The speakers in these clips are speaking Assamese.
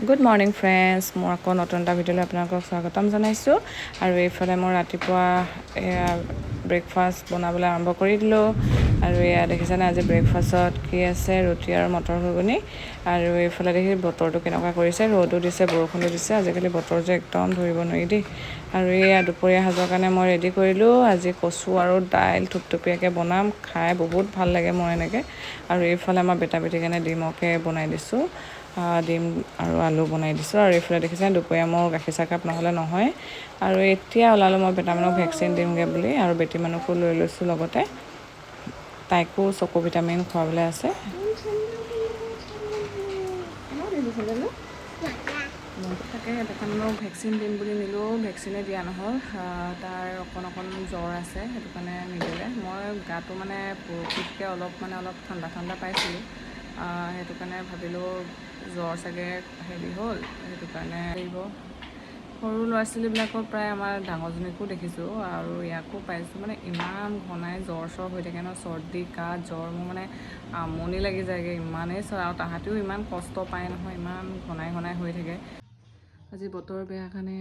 গুড মৰ্ণিং ফ্ৰেণ্ডছ, মোৰ আকৌ নতুন এটা ভিডিঅ'লৈ আপোনালোকক স্বাগতম জনাইছোঁ। আৰু এইফালে মই ৰাতিপুৱা এয়া ব্ৰেকফাষ্ট বনাবলৈ আৰম্ভ কৰি দিলোঁ। আৰু এয়া দেখিছেনে, আজি ব্ৰেকফাষ্টত কি আছে, ৰুটি আৰু মটৰ ঘুগুনি। আৰু এইফালে দেখি বতৰটো কেনেকুৱা কৰিছে, ৰ'দো দিছে বৰষুণো দিছে। আজিকালি বতৰ যে একদম ধৰিব নোৱাৰি দেই। আৰু এয়া দুপৰীয়া সাজৰ কাৰণে মই ৰেডি কৰিলোঁ। আজি কচু আৰু দাইল থুপথুপীয়াকৈ বনাম, খাই বহুত ভাল লাগে মোৰ এনেকৈ। আৰু এইফালে আমাৰ বেটা বেটিৰ কাৰণে ডিমকে বনাই দিছোঁ, ডিম আৰু আলু বনাই দিছোঁ। আৰু এইফালে দেখিছে দুপৰীয়া মোৰ গাখীৰ চাহকাপ নহ'লে নহয়। আৰু এতিয়া ওলালোঁ মই বেটামানক ভেকচিন দিমগৈ বুলি, আৰু বেটীমানকো লৈ লৈছোঁ লগতে। তাইকো চকু ভিটামিন খুৱাবলৈ আছে। তাকে বেটামানক ভেকচিন দিম বুলি নিলোঁ, ভেকচিনে দিয়া নহ'ল। তাৰ অকণ জ্বৰ আছে, সেইটো কাৰণে নিদিলে। মই গাটো মানে পৰহিতকৈ অলপ ঠাণ্ডা পাইছিলোঁ। সেইটো কাৰণে ভাবিলোঁ জ্বৰ চাগে হেৰি হ'ল, সেইটো কাৰণে আহিব। সৰু ল'ৰা ছোৱালীবিলাকক প্ৰায় আমাৰ ডাঙৰজনীকো দেখিছোঁ আৰু ইয়াকো পাইছোঁ, মানে ইমান ঘনাই জ্বৰ হৈ থাকে ন, চৰ্দি কাহ জ্বৰ। মোৰ মানে আমনি লাগি যায়গৈ, ইমানেই আৰু তাহাঁতেও ইমান কষ্ট পায় নহয়, ইমান ঘনাই হৈ থাকে। আজি বতৰ বেয়া কাৰণে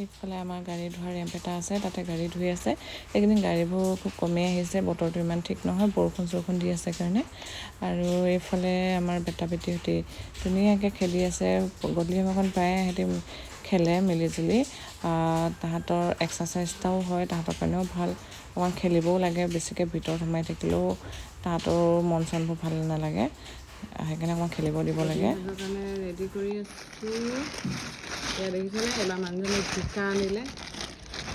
এইফালে আমাৰ গাড়ী ধোৱা ৰেম্প এটা আছে, তাতে গাড়ী ধুই আছে। এইকেইদিন গাড়ীবোৰ খুব কমেই আহিছে, বতৰটো ইমান ঠিক নহয়, বৰষুণ দি আছে কাৰণে। আৰু এইফালে আমাৰ বেটা বেটীহঁতি ধুনীয়াকৈ খেলি আছে। গধূলি সময়কণ প্ৰায়ে সিহঁতি খেলে মিলিজুলি। তাহাঁতৰ এক্সাৰচাইজটাও হয়, তাহাঁতৰ কাৰণেও ভাল। অকণমান খেলিবও লাগে, বেছিকৈ ভিতৰত সোমাই থাকিলেও তাহাঁতৰ মন চনবোৰ ভাল নালাগে, সেইকাৰণে অকণমান খেলিব দিব লাগে। কাৰণে ৰেডি কৰি আছোঁ। এয়া দেখিছেনে, এবাৰ মানুহজনে জিকা আনিলে,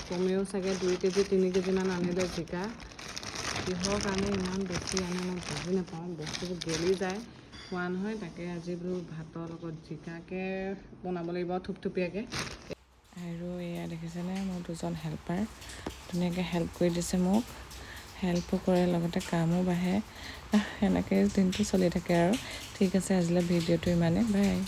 কমেও চাগে 2 কেজি 3 কেজিমান আনিলে জিকা। কিহৰ কাৰণে ইমান বেছি আনে মই বুজি নাপাওঁ, বস্তুবোৰ গেলি যায় খোৱা নহয়। তাকে আজি বোলো ভাতৰ লগত জিকাকে বনাব লাগিব থুপথুপীয়াকৈ। আৰু এয়া দেখিছেনে, মোৰ 2জন হেল্পাৰ ধুনীয়াকৈ হেল্প কৰি দিছে মোক। হেল্পো কৰে, লগতে কামো বাঢ়ে। এনেকৈ দিনটো চলি থাকে আৰু। ঠিক আছে, আজিলৈ ভিডিঅ'টো ইমানেই, বাই।